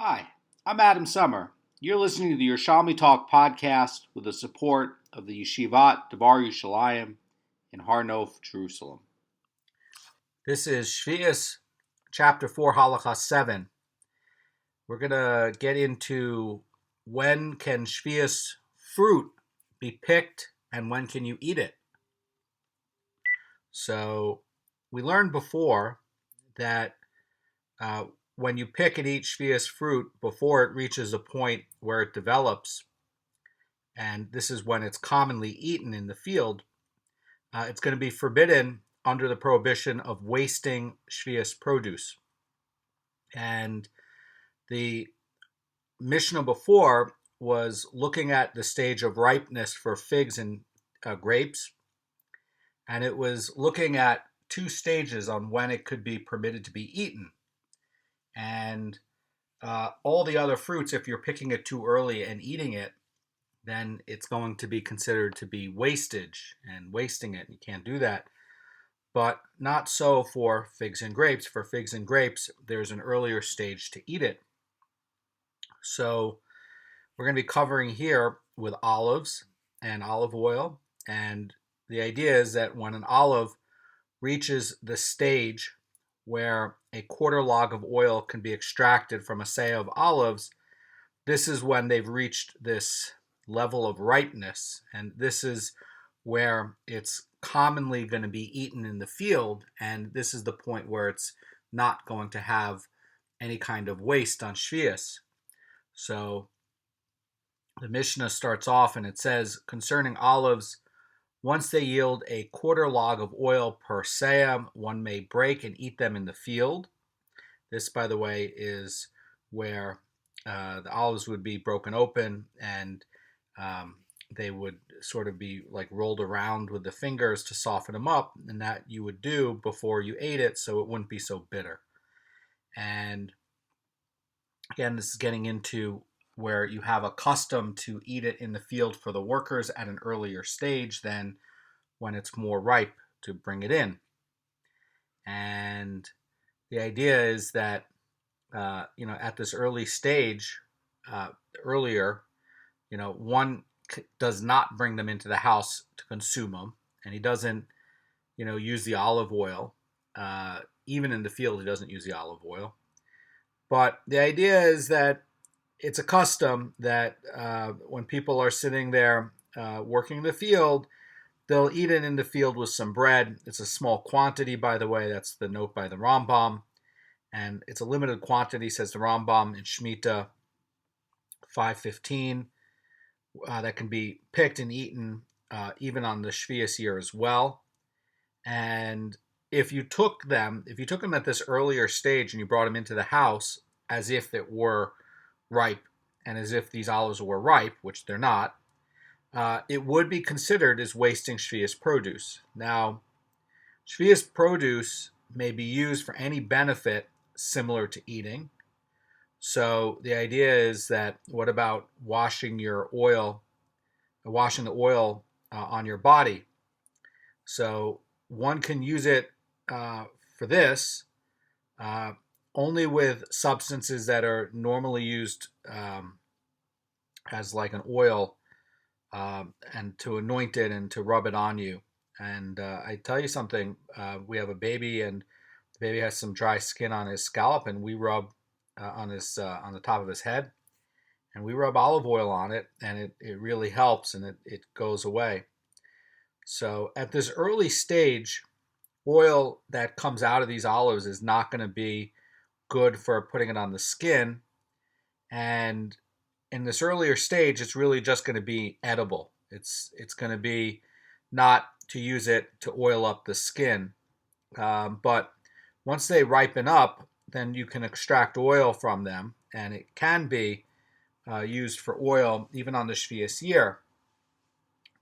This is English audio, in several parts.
Hi, I'm Adam Summer. You're listening to the Yerushalmi Talk podcast with the support of the Yeshivat Devar Yerushalayim in Har Nof, Jerusalem. This is Sheviis, chapter 4, Halacha 7. We're going to get into when can Sheviis fruit be picked and when can you eat it. So we learned before that when you pick and eat Sheviis fruit before it reaches a point where it develops, and this is when it's commonly eaten in the field, it's going to be forbidden under the prohibition of wasting Sheviis produce. And the Mishnah before was looking at the stage of ripeness for figs and grapes, and it was looking at two stages on when it could be permitted to be eaten. And all the other fruits, if you're picking it too early and eating it, then it's going to be considered to be wastage and wasting it. You can't do that. But not so for figs and grapes. For figs and grapes, there's an earlier stage to eat it. So we're going to be covering here with olives and olive oil. And the idea is that when an olive reaches the stage where a quarter log of oil can be extracted from a seah of olives, this is when they've reached this level of ripeness, and this is where it's commonly going to be eaten in the field, and this is the point where it's not going to have any kind of waste on Sheviis. So the Mishnah starts off and it says, concerning olives, once they yield a quarter log of oil per seah, one may break and eat them in the field. This, by the way, is where the olives would be broken open and they would sort of be like rolled around with the fingers to soften them up, and that you would do before you ate it so it wouldn't be so bitter. And again, this is getting into where you have a custom to eat it in the field for the workers at an earlier stage than when it's more ripe to bring it in. And the idea is that, at this early stage, earlier, one does not bring them into the house to consume them, and he doesn't, use the olive oil. Even in the field, he doesn't use the olive oil. But the idea is that it's a custom that when people are sitting there working in the field, they'll eat it in the field with some bread. It's a small quantity, by the way. That's the note by the Rambam. And it's a limited quantity, says the Rambam in Shemitah 5:15, that can be picked and eaten even on the Sheviis year as well. And if you took them at this earlier stage and you brought them into the house as if it were ripe and as if these olives were ripe, which they're not, it would be considered as wasting Sheviis produce. Now, Sheviis produce may be used for any benefit similar to eating. So the idea is that what about washing the oil on your body? So one can use it for this only with substances that are normally used as like an oil, and to anoint it and to rub it on you. And I tell you something, we have a baby and the baby has some dry skin on his scalp, and we rub on the top of his head, and we rub olive oil on it, and it really helps, and it goes away. So at this early stage, oil that comes out of these olives is not going to be good for putting it on the skin, and in this earlier stage, it's really just going to be edible. It's going to be not to use it to oil up the skin, but once they ripen up, then you can extract oil from them, and it can be used for oil even on the Sheviis year.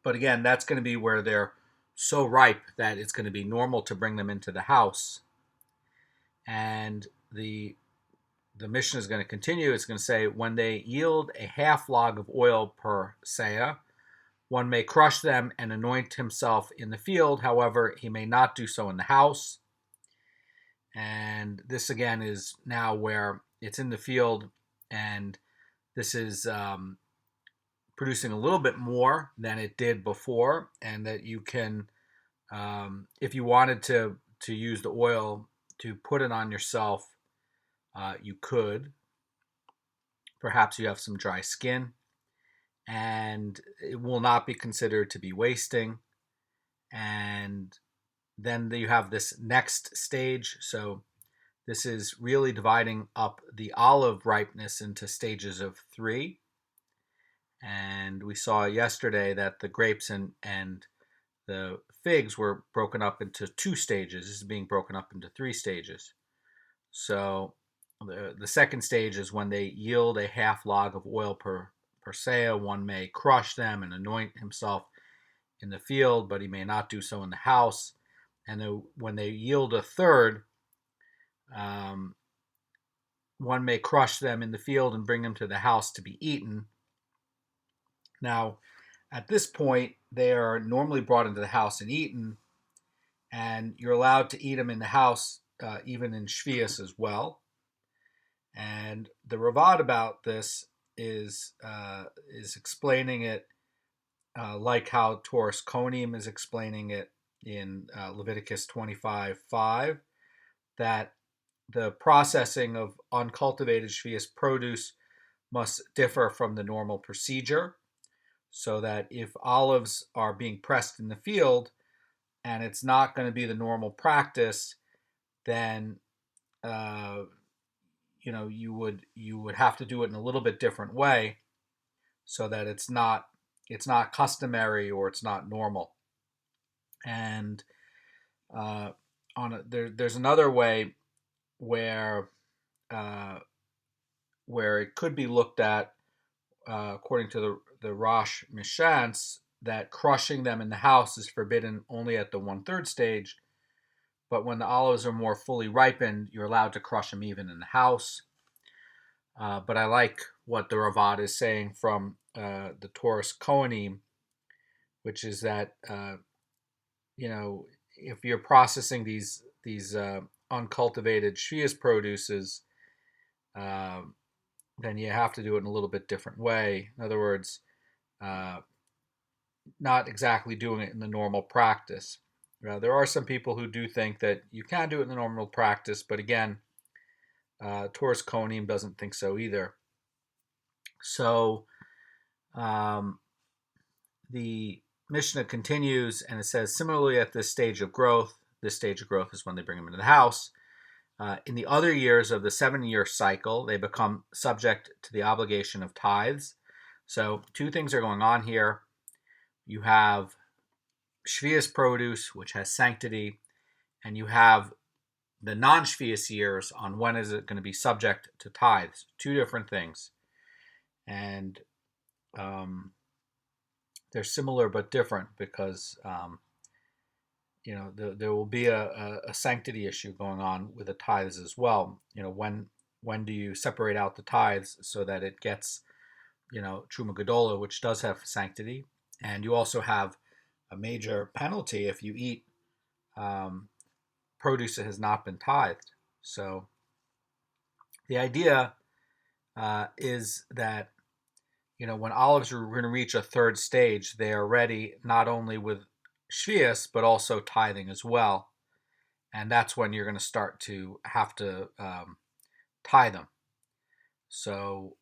But again, that's going to be where they're so ripe that it's going to be normal to bring them into the house. And the Mishnah is going to continue. It's going to say, when they yield a half log of oil per seah, one may crush them and anoint himself in the field. However, he may not do so in the house. And this again is now where it's in the field and this is producing a little bit more than it did before, and that you can, if you wanted to use the oil to put it on yourself, you could. Perhaps you have some dry skin, and it will not be considered to be wasting. And then you have this next stage. So this is really dividing up the olive ripeness into stages of 3. And we saw yesterday that the grapes and the figs were broken up into 2 stages. This is being broken up into 3 stages. So the second stage is when they yield a half log of oil per seah. One may crush them and anoint himself in the field, but he may not do so in the house. And when they yield a third, one may crush them in the field and bring them to the house to be eaten. Now, at this point, they are normally brought into the house and eaten, and you're allowed to eat them in the house, even in Sheviis as well. And the Ravad about this is explaining it like how Torah's Kohanim is explaining it in Leviticus 25:5, that the processing of uncultivated Sheviis produce must differ from the normal procedure, so that if olives are being pressed in the field and it's not going to be the normal practice, then you would have to do it in a little bit different way, so that it's not customary or it's not normal. And there's another way where it could be looked at, according to the Rosh Mishans, that crushing them in the house is forbidden only at the 1/3 stage, but when the olives are more fully ripened, you're allowed to crush them even in the house. But I like what the Ravad is saying from the Torah's Kohanim, which is that if you're processing these uncultivated Sheviis produces, then you have to do it in a little bit different way. In other words, not exactly doing it in the normal practice. There are some people who do think that you can do it in the normal practice, but again, Torah's Kohanim doesn't think so either. So the Mishnah continues, and it says, similarly at this stage of growth is when they bring them into the house. In the other years of the 7-year cycle, they become subject to the obligation of tithes. So 2 things are going on here. You have Sheviis produce, which has sanctity, and you have the non-Sheviis years on when is it going to be subject to tithes. 2 different things. And they're similar but different because there will be a sanctity issue going on with the tithes as well. When do you separate out the tithes so that it gets Truma Gedola, which does have sanctity, and you also have a major penalty if you eat produce that has not been tithed. So the idea is that when olives are going to reach a 3rd stage, they are ready not only with Sheviis but also tithing as well, and that's when you're going to start to have to tithe them. So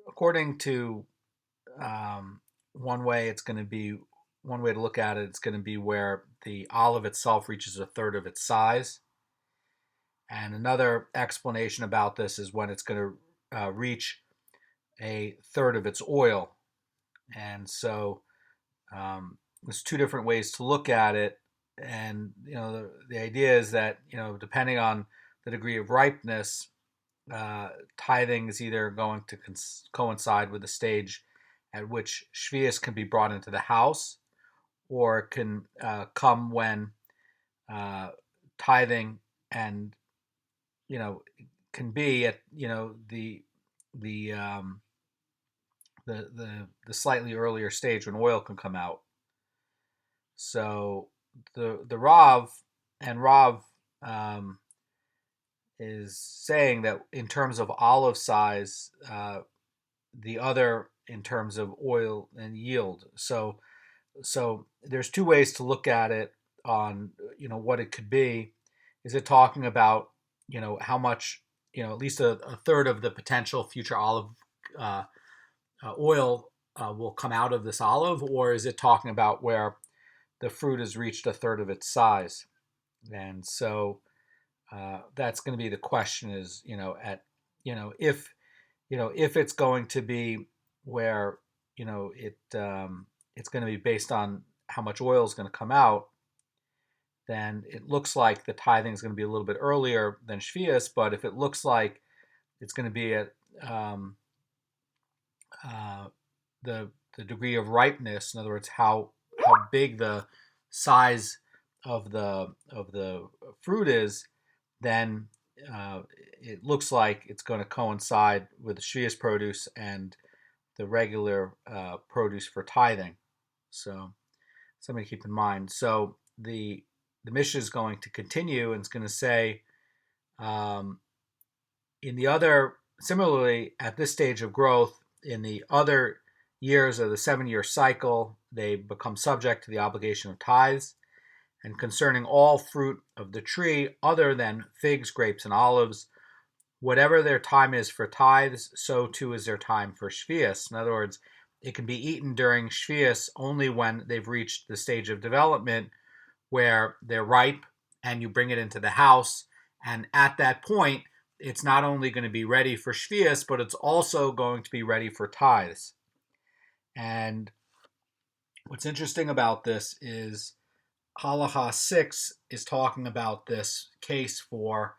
according to one way to look at it, it's going to be where the olive itself reaches a 1/3 of its size. And another explanation about this is when it's going to reach a 1/3 of its oil. And so there's 2 different ways to look at it. And the idea is that depending on the degree of ripeness, tithing is either going to coincide with the stage at which Sheviis can be brought into the house, or it can come when tithing and can be at the slightly earlier stage when oil can come out. So the Rav is saying that in terms of olive size, the other in terms of oil and yield. So there's two ways to look at it on what it could be. Is it talking about how much at least a third of the potential future olive uh, oil will come out of this olive, or is it talking about where the fruit has reached a third of its size? And so that's going to be the question: is if it's going to be where it's going to be based on how much oil is going to come out, then it looks like the tithing is going to be a little bit earlier than Sheviis. But if it looks like it's going to be at the degree of ripeness, in other words, how big the size of the fruit is, then it looks like it's going to coincide with the Sheviis produce and the regular produce for tithing. So something to keep in mind. So the Mishnah is going to continue and it's going to say, in the other, similarly, at this stage of growth, in the other years of the 7-year cycle, they become subject to the obligation of tithes. And concerning all fruit of the tree other than figs, grapes, and olives, whatever their time is for tithes, so too is their time for Sheviis. In other words, it can be eaten during Sheviis only when they've reached the stage of development where they're ripe and you bring it into the house. And at that point, it's not only going to be ready for Sheviis, but it's also going to be ready for tithes. And what's interesting about this is Halacha 6 is talking about this case for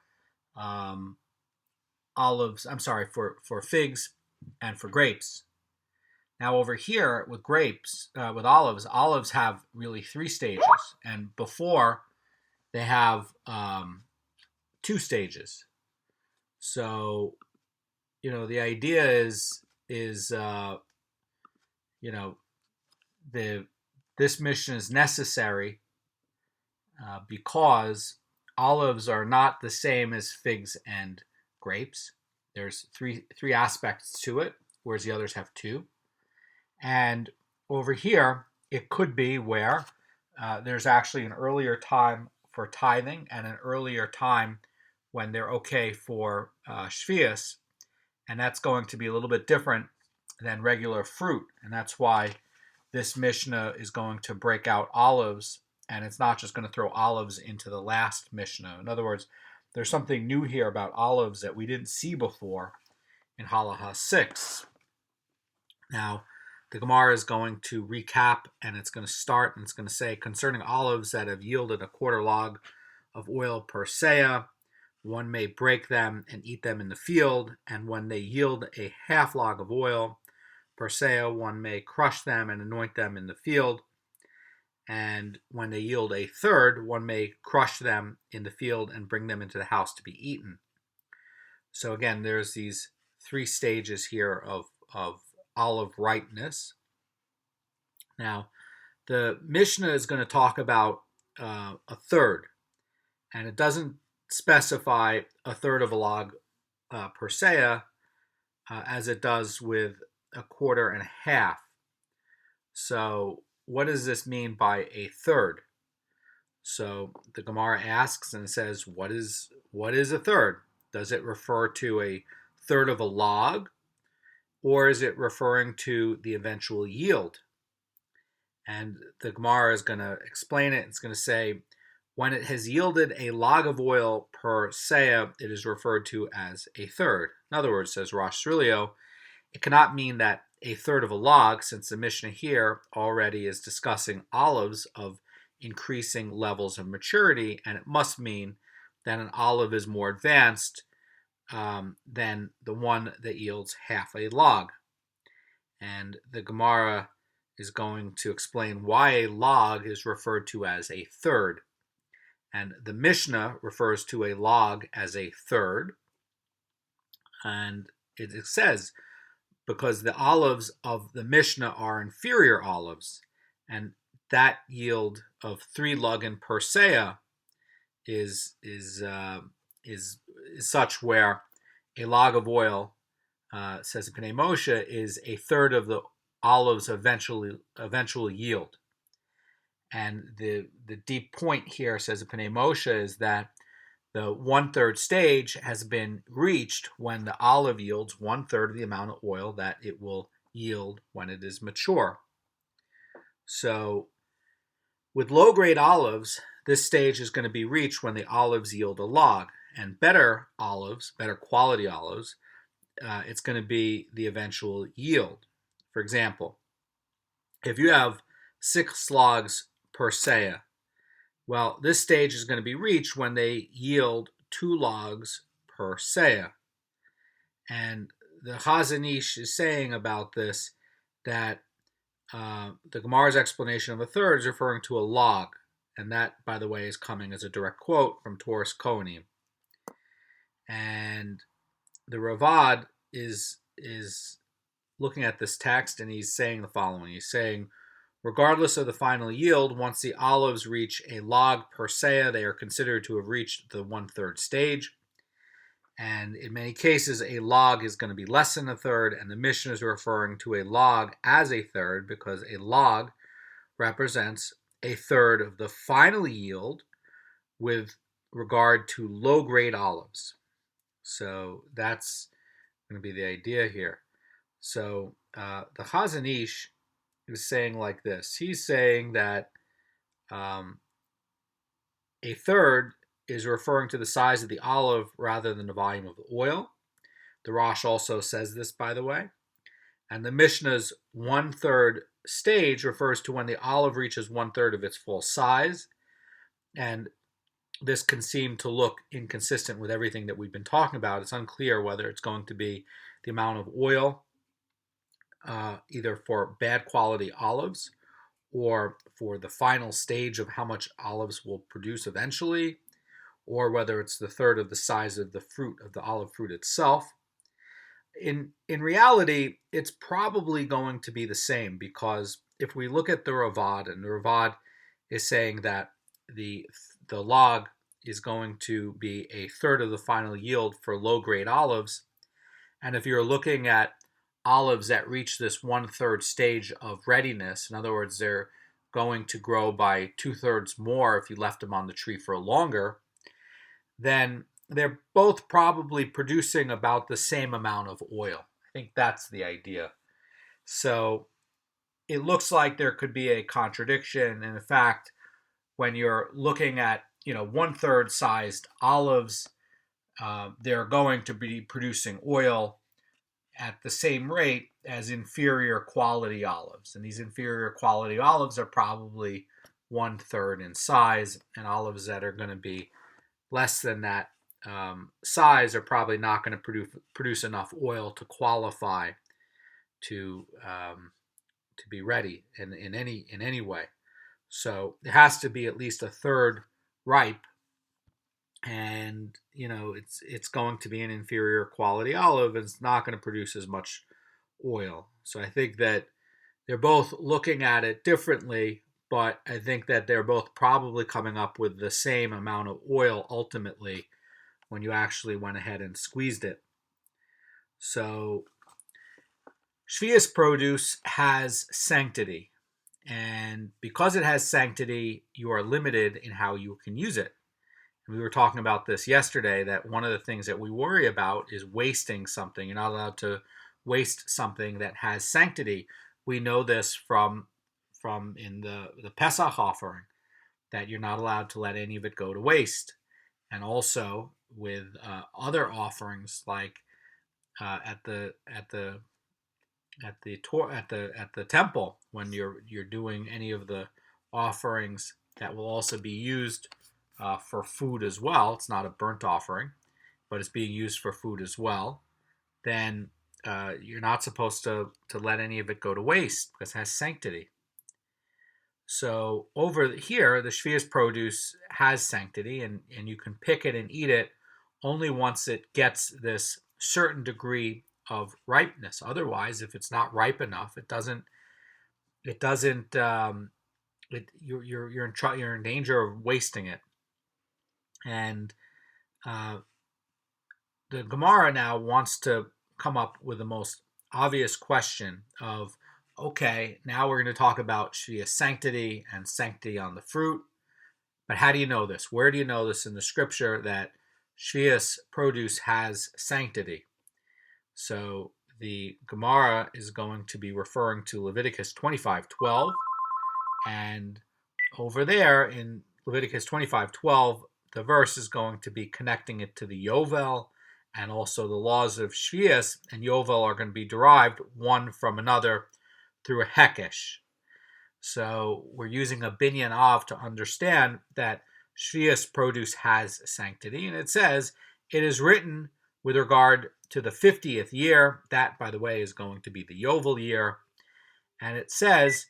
for figs and for grapes. Now over here with grapes, with olives have really 3 stages, and before they have 2 stages. So, the idea is this mission is necessary because olives are not the same as figs and grapes. There's three aspects to it, whereas the others have 2. And over here, it could be where there's actually an earlier time for tithing and an earlier time when they're okay for Sheviis, and that's going to be a little bit different than regular fruit, and that's why this Mishnah is going to break out olives, and it's not just going to throw olives into the last Mishnah. In other words, there's something new here about olives that we didn't see before in Halacha 6. Now, the Gemara is going to recap, and it's going to start, and it's going to say, concerning olives that have yielded a quarter log of oil per seah, one may break them and eat them in the field, and when they yield a half log of oil per seah, one may crush them and anoint them in the field, and when they yield a third, one may crush them in the field and bring them into the house to be eaten. So again, there's these 3 stages here of olive ripeness. Now, the Mishnah is going to talk about a third, and it doesn't specify a third of a log per seah as it does with a quarter and a half. So what does this mean by a third? So the Gemara asks and says, what is a third? Does it refer to a third of a log, or is it referring to the eventual yield? And the Gemara is going to explain it. It's going to say, when it has yielded a log of oil per seah, it is referred to as a third. In other words, says Rosh Trilio, it cannot mean that a third of a log, since the Mishnah here already is discussing olives of increasing levels of maturity, and it must mean that an olive is more advanced than the one that yields half a log. And the Gemara is going to explain why a log is referred to as a third. And the Mishnah refers to a log as a third. And it says, because the olives of the Mishnah are inferior olives, and that yield of 3 lugin per seah is is such where a log of oil, says Pnei Moshe, is a third of the olive's eventual yield. And the deep point here, says Pnei Moshe, is that the 1/3 stage has been reached when the olive yields 1/3 of the amount of oil that it will yield when it is mature. So with low-grade olives, this stage is going to be reached when the olives yield a log. And better olives, better quality olives, it's going to be the eventual yield. For example, if you have 6 logs per seah, well, this stage is going to be reached when they yield 2 logs per seah. And the Chazan Ish is saying about this that the Gemara's explanation of a third is referring to a log. And that, by the way, is coming as a direct quote from Torah's Kohanim. And the Ravad is looking at this text, and he's saying the following. He's saying, regardless of the final yield, once the olives reach a log per seah, they are considered to have reached the 1/3 stage. And in many cases, a log is going to be less than a third, and the Mishnah is referring to a log as a third because a log represents a third of the final yield with regard to low-grade olives. So that's going to be the idea here. So the Chazan Ish is saying like this. He's saying that a third is referring to the size of the olive rather than the volume of the oil. The Rosh also says this, by the way. And the Mishnah's 1/3 stage refers to when the olive reaches 1/3 of its full size. And this can seem to look inconsistent with everything that we've been talking about. It's unclear whether it's going to be the amount of oil, either for bad quality olives or for the final stage of how much olives will produce eventually, or whether it's the third of the size of the fruit, of the olive fruit itself. In reality, it's probably going to be the same, because if we look at the Ravad, and the Ravad is saying that the log is going to be a third of the final yield for low-grade olives, and if you're looking at olives that reach this 1/3 stage of readiness, in other words, they're going to grow by 2/3 more if you left them on the tree for longer, then they're both probably producing about the same amount of oil. I think that's the idea. So it looks like there could be a contradiction. And in fact, when you're looking at 1/3 sized olives, they're going to be producing oil at the same rate as inferior quality olives. And these inferior quality olives are probably 1/3 in size, and olives that are going to be less than that size are probably not going to produce enough oil to qualify to be ready in any way. So it has to be at least a third ripe, and it's going to be an inferior quality olive, and it's not going to produce as much oil. So I think that they're both looking at it differently, but I think that they're both probably coming up with the same amount of oil ultimately when you actually went ahead and squeezed it. So Sheviis produce has sanctity, and because it has sanctity, you are limited in how you can use it. And we were talking about this yesterday, that one of the things that we worry about is wasting something. You're not allowed to waste something that has sanctity. We know this from in the Pesach offering, that you're not allowed to let any of it go to waste. And also with other offerings, like at the temple, when you're doing any of the offerings that will also be used for food as well. It's not a burnt offering, but it's being used for food as well. Then you're not supposed to let any of it go to waste, because it has sanctity. So over here, the Sheviis produce has sanctity, and you can pick it and eat it only once it gets this certain degree of ripeness. Otherwise, if it's not ripe enough, you're in danger of wasting it. And the Gemara now wants to come up with the most obvious question of, okay, now we're going to talk about Sheviis sanctity and sanctity on the fruit. But how do you know this? Where do you know this in the scripture that Sheviis produce has sanctity? So the Gemara is going to be referring to Leviticus 25:12, and over there in Leviticus 25:12, the verse is going to be connecting it to the Yovel and also the laws of Sheviis, and Yovel are going to be derived one from another through a hekesh. So we're using a binyan av to understand that Sheviis produce has sanctity, and it says it is written with regard to the 50th year. That, by the way, is going to be the Yovel year. And it says,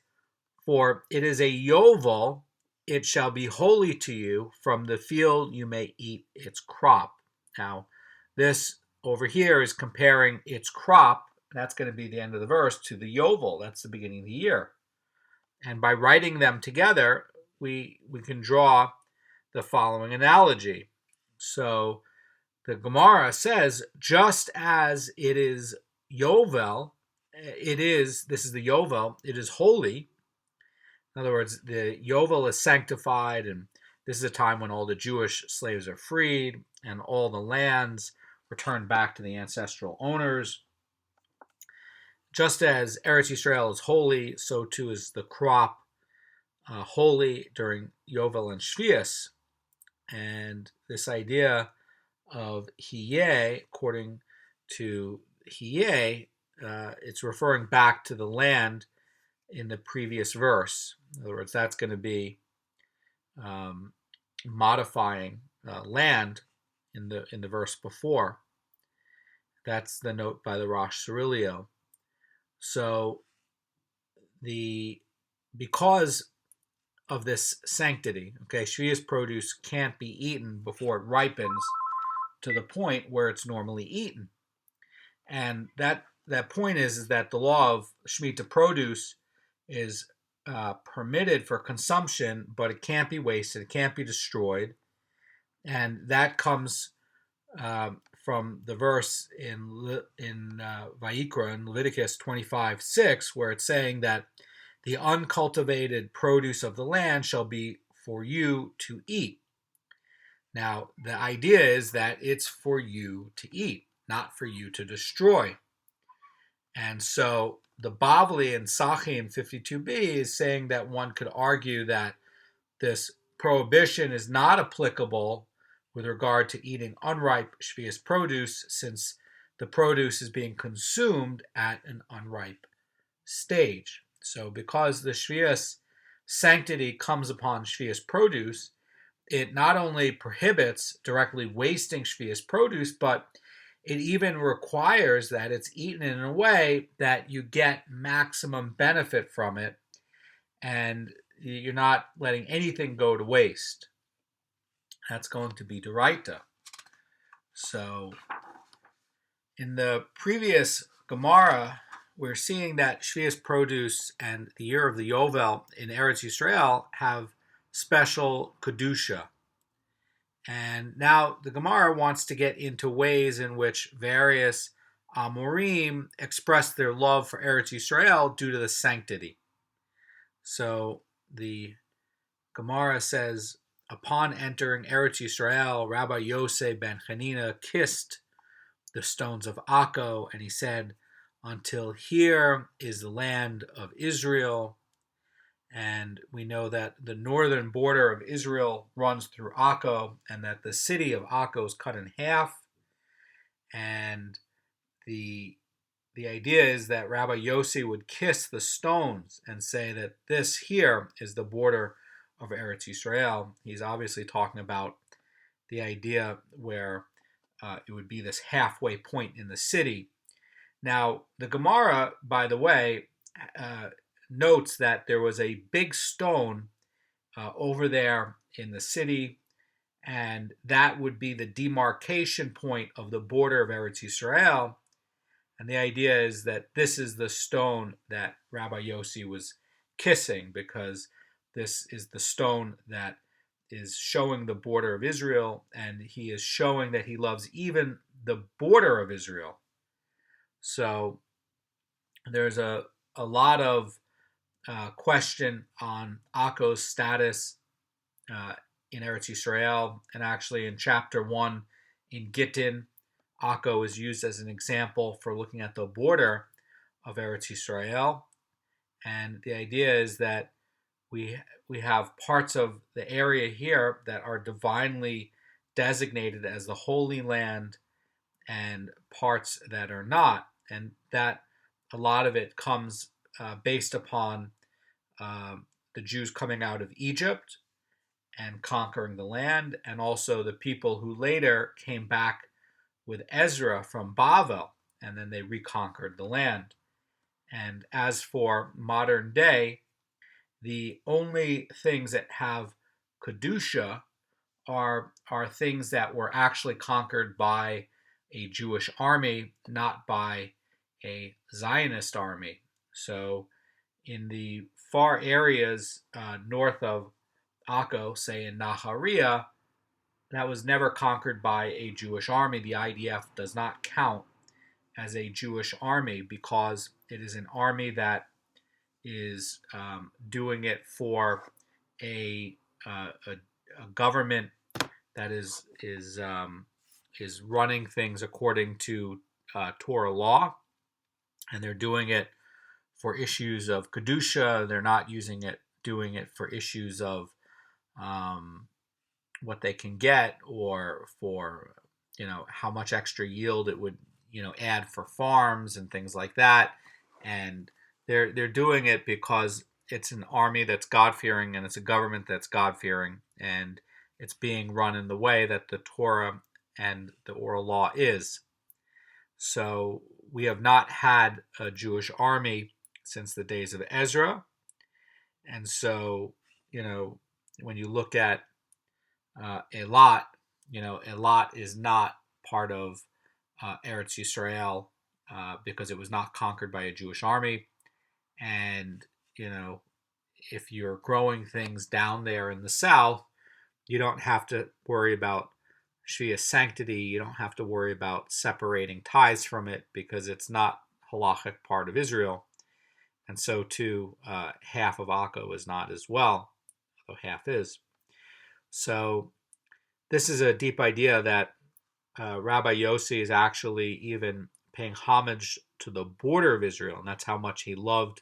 for it is a Yovel, it shall be holy to you. From the field you may eat its crop. Now, this over here is comparing its crop, that's going to be the end of the verse, to the Yovel. That's the beginning of the year. And by writing them together, we can draw the following analogy. So the Gemara says, just as it is Yovel, this is the Yovel, it is holy. In other words, the Yovel is sanctified, and this is a time when all the Jewish slaves are freed and all the lands returned back to the ancestral owners. Just as Eretz Yisrael is holy, so too is the crop holy during Yovel and Sheviis. And this idea of Hiyeh, according to Hiyeh, it's referring back to the land in the previous verse. In other words, that's going to be modifying land in the verse before. That's the note by the Rosh Cirilio. So because of this sanctity, okay, Sheviis produce can't be eaten before it ripens to the point where it's normally eaten. And that point is that the law of Shemitah produce is permitted for consumption, but it can't be wasted, it can't be destroyed. And that comes from the verse in Vayikra, in Leviticus 25:6, where it's saying that the uncultivated produce of the land shall be for you to eat. Now, the idea is that it's for you to eat, not for you to destroy. And so the Bavli in Sachim 52b is saying that one could argue that this prohibition is not applicable with regard to eating unripe Sheviis produce, since the produce is being consumed at an unripe stage. So because the Sheviis sanctity comes upon Sheviis produce, it not only prohibits directly wasting Sheviis produce, but it even requires that it's eaten in a way that you get maximum benefit from it, and you're not letting anything go to waste. That's going to be Doraita. So in the previous Gemara, we're seeing that Sheviis produce and the year of the Yovel in Eretz Yisrael have special Kedusha. And now the Gemara wants to get into ways in which various Amorim express their love for Eretz Yisrael due to the sanctity. So the Gemara says, upon entering Eretz Yisrael, Rabbi Yosef ben Chanina kissed the stones of Akko, and he said, until here is the land of Israel. And we know that the northern border of Israel runs through Akko, and that the city of Akko is cut in half. And the idea is that Rabbi Yossi would kiss the stones and say that this here is the border of Eretz Yisrael. He's obviously talking about the idea where it would be this halfway point in the city. Now, the Gemara, by the way, notes that there was a big stone over there in the city, and that would be the demarcation point of the border of Eretz Yisrael. And the idea is that this is the stone that Rabbi Yossi was kissing, because this is the stone that is showing the border of Israel, and he is showing that he loves even the border of Israel. So there's a lot of question on Akko's status in Eretz Yisrael, and actually in chapter 1 in Gittin, Akko is used as an example for looking at the border of Eretz Yisrael. And the idea is that we have parts of the area here that are divinely designated as the Holy Land and parts that are not. And that a lot of it comes based upon the Jews coming out of Egypt and conquering the land, and also the people who later came back with Ezra from Bavel, and then they reconquered the land. And as for modern day, the only things that have Kedusha are things that were actually conquered by a Jewish army, not by a Zionist army. So in the far areas north of Akko, say in Nahariya, that was never conquered by a Jewish army. The IDF does not count as a Jewish army because it is an army that is doing it for a government that is running things according to Torah law, and they're doing it for issues of kedusha. They're not doing it for issues of what they can get, or for how much extra yield it would add for farms and things like that. And they're doing it because it's an army that's God-fearing, and it's a government that's God-fearing, and it's being run in the way that the Torah and the oral law is. So we have not had a Jewish army since the days of Ezra. And so, when you look at Eilat, Eilat is not part of Eretz Yisrael because it was not conquered by a Jewish army. And, if you're growing things down there in the south, you don't have to worry about Sheviis sanctity. You don't have to worry about separating tithes from it because it's not halachic part of Israel. And so too, half of Akko is not as well, though half is. So this is a deep idea that Rabbi Yossi is actually even paying homage to the border of Israel, and that's how much he loved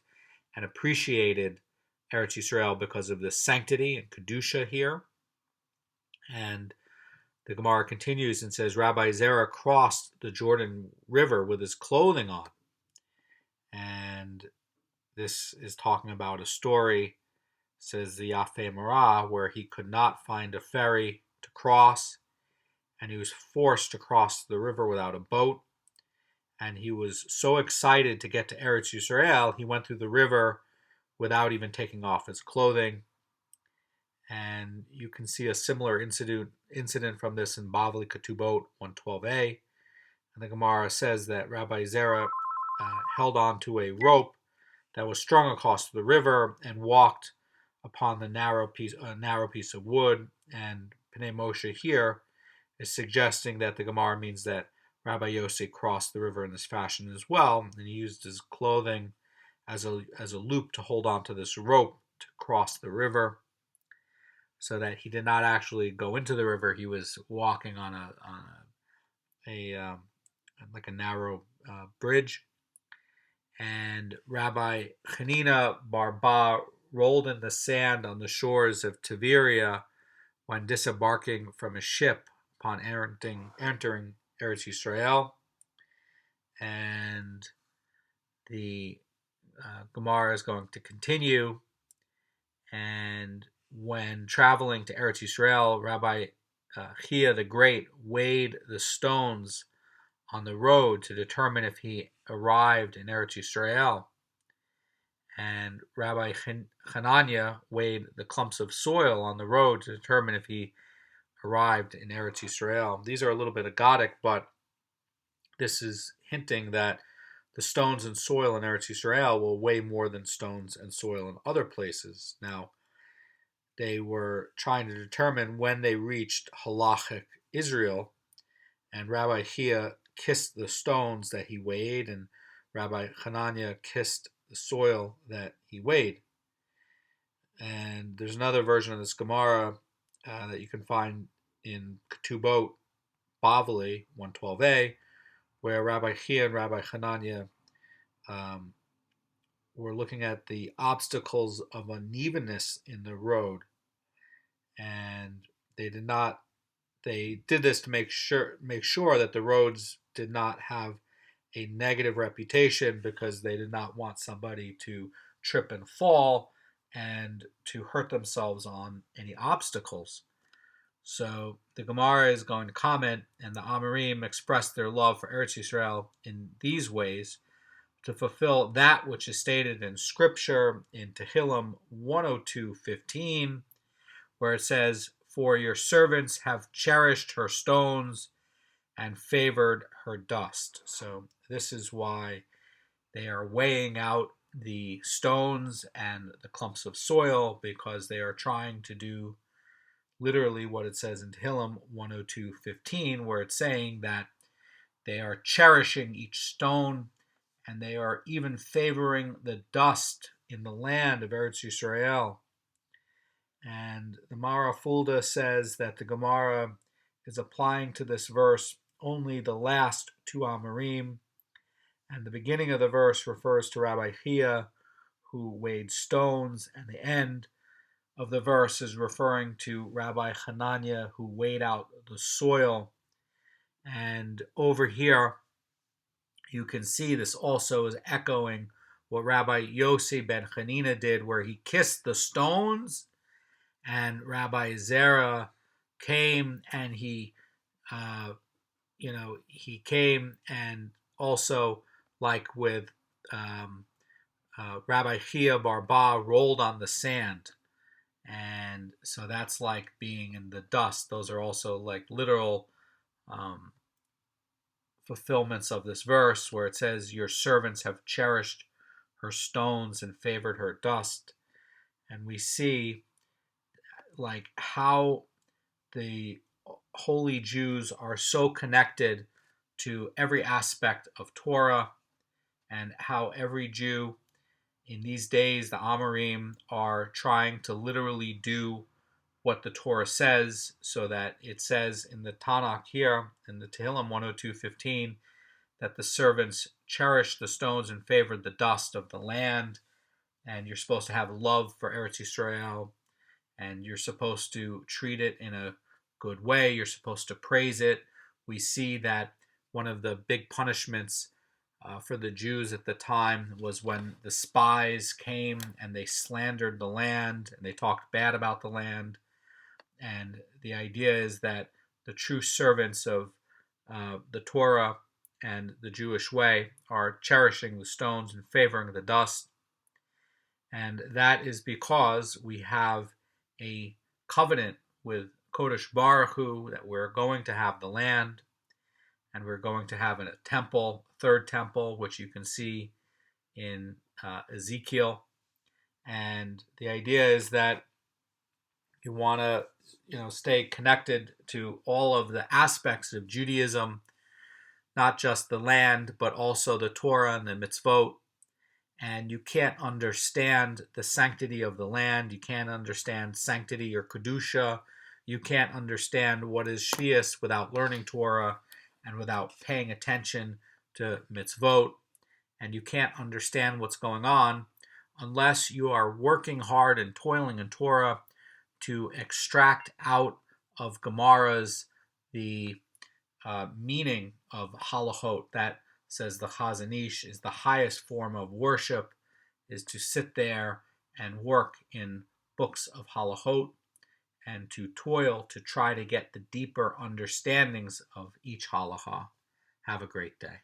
and appreciated Eretz Yisrael because of the sanctity and kedusha here. And the Gemara continues and says, Rabbi Zerah crossed the Jordan River with his clothing on. And this is talking about a story, says the Yafei Marah, where he could not find a ferry to cross, and he was forced to cross the river without a boat. And he was so excited to get to Eretz Yisrael, he went through the river without even taking off his clothing. And you can see a similar incident from this in Bavli Ketubot 112a. And the Gemara says that Rabbi Zerah held on to a rope that was strung across the river and walked upon the narrow piece of wood. And Pnei Moshe here is suggesting that the Gemara means that Rabbi Yossi crossed the river in this fashion as well, and he used his clothing as a loop to hold on to this rope to cross the river, so that he did not actually go into the river. He was walking on a narrow bridge. And Rabbi Chanina Barba rolled in the sand on the shores of Tiberia when disembarking from a ship upon entering Eretz Yisrael. And the Gemara is going to continue. And when traveling to Eretz Yisrael, Rabbi Chia the Great weighed the stones on the road to determine if he arrived in Eretz Yisrael. And Rabbi Hanania weighed the clumps of soil on the road to determine if he arrived in Eretz Yisrael. These are a little bit agadic, but this is hinting that the stones and soil in Eretz Yisrael will weigh more than stones and soil in other places. Now, they were trying to determine when they reached halachic Israel, and Rabbi Chia kissed the stones that he weighed, and Rabbi Hananiah kissed the soil that he weighed. And there's another version of this Gemara that you can find in Ketubot Bavli 112a, where Rabbi Chia and Rabbi Hananiah were looking at the obstacles of unevenness in the road, and they did this to make sure that the roads did not have a negative reputation, because they did not want somebody to trip and fall and to hurt themselves on any obstacles. So the Gemara is going to comment, and the Amorim expressed their love for Eretz Yisrael in these ways to fulfill that which is stated in Scripture in Tehillim 102:15, where it says, "For your servants have cherished her stones and favored her dust." So this is why they are weighing out the stones and the clumps of soil, because they are trying to do literally what it says in Tehillim 102:15, where it's saying that they are cherishing each stone, and they are even favoring the dust in the land of Eretz Yisrael. And the Mara Fulda says that the Gemara is applying to this verse only the last two Amorim, and the beginning of the verse refers to Rabbi Chia, who weighed stones, and the end of the verse is referring to Rabbi Hananiah, who weighed out the soil. And over here, you can see this also is echoing what Rabbi Yossi ben Chanina did, where he kissed the stones, and Rabbi Zera came and he came and also, like with Rabbi Chia Barba, rolled on the sand. And so that's like being in the dust. Those are also like literal fulfillments of this verse, where it says, "Your servants have cherished her stones and favored her dust." And we see like how the holy Jews are so connected to every aspect of Torah, and how every Jew in these days, the Amorim, are trying to literally do what the Torah says, so that it says in the Tanakh here, in the Tehillim 102:15, that the servants cherished the stones and favored the dust of the land, and you're supposed to have love for Eretz Yisrael, and you're supposed to treat it in a good way. You're supposed to praise it. We see that one of the big punishments for the Jews at the time was when the spies came and they slandered the land and they talked bad about the land. And the idea is that the true servants of the Torah and the Jewish way are cherishing the stones and favoring the dust. And that is because we have a covenant with Kodesh Baruch Hu that we're going to have the land, and we're going to have a temple, third temple, which you can see in Ezekiel. And the idea is that you want to, stay connected to all of the aspects of Judaism, not just the land, but also the Torah and the mitzvot. And you can't understand the sanctity of the land. You can't understand sanctity or kedusha. You can't understand what is Sheviis without learning Torah and without paying attention to mitzvot. And you can't understand what's going on unless you are working hard and toiling in Torah to extract out of Gemaras the meaning of halachot. That, says the Chazan Ish, is the highest form of worship, is to sit there and work in books of halachot and to toil to try to get the deeper understandings of each halacha. Have a great day.